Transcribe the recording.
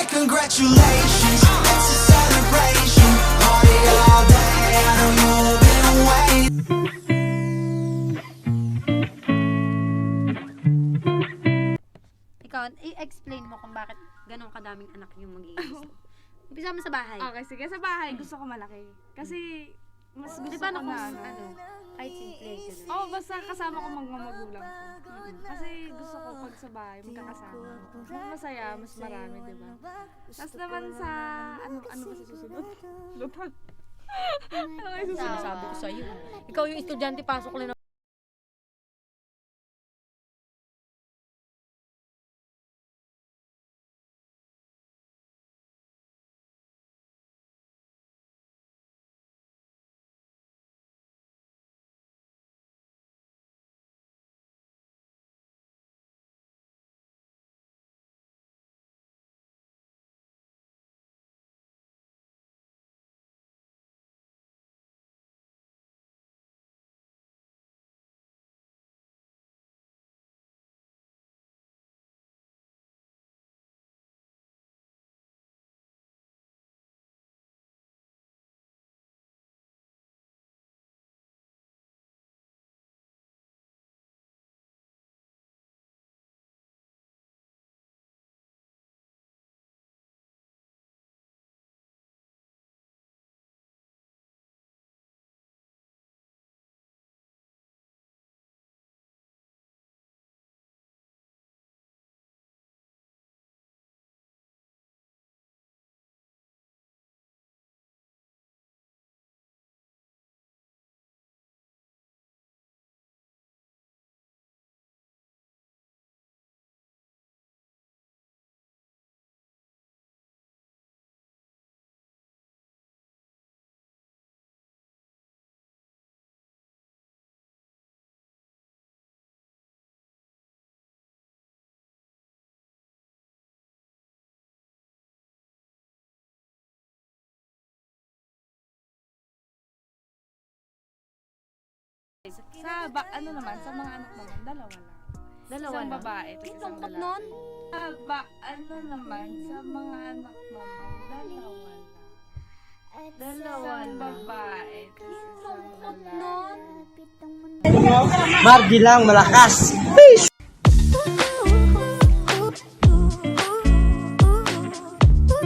say congratulations. It's a celebration. Party all day. I know you've been waiting. Ikaw, i-explain mo kung bakit ganun kadaming anak yung mag-i-gusto. Umpisa mo sa bahay. Okay, sige. Sa bahay, gusto ko malaki. Kasi, mas gusto Di ko paano kung na kahit simple, ganun. Oo, basta kasama ko magulang ko. Kasi gusto ko pag sa bahay, magkakasama. Mas masaya, mas marami, di ba? Tapos naman sa, ano ba sa susunod? Lutag. Ano kayo susunod? Sabi ko sa'yo. Ikaw yung estudyante, pasok lang na. Ano naman, sa mga anak naman, dalawa lang. Dalawa Isang lang. babae, tapos isang Lungkot lalaki. nun. Ano naman, sa mga anak naman, dalawa lang. Dalawa Isang lang. babae, tapos isang Lungkot lalaki. nun. Margie lang, malakas. Peace!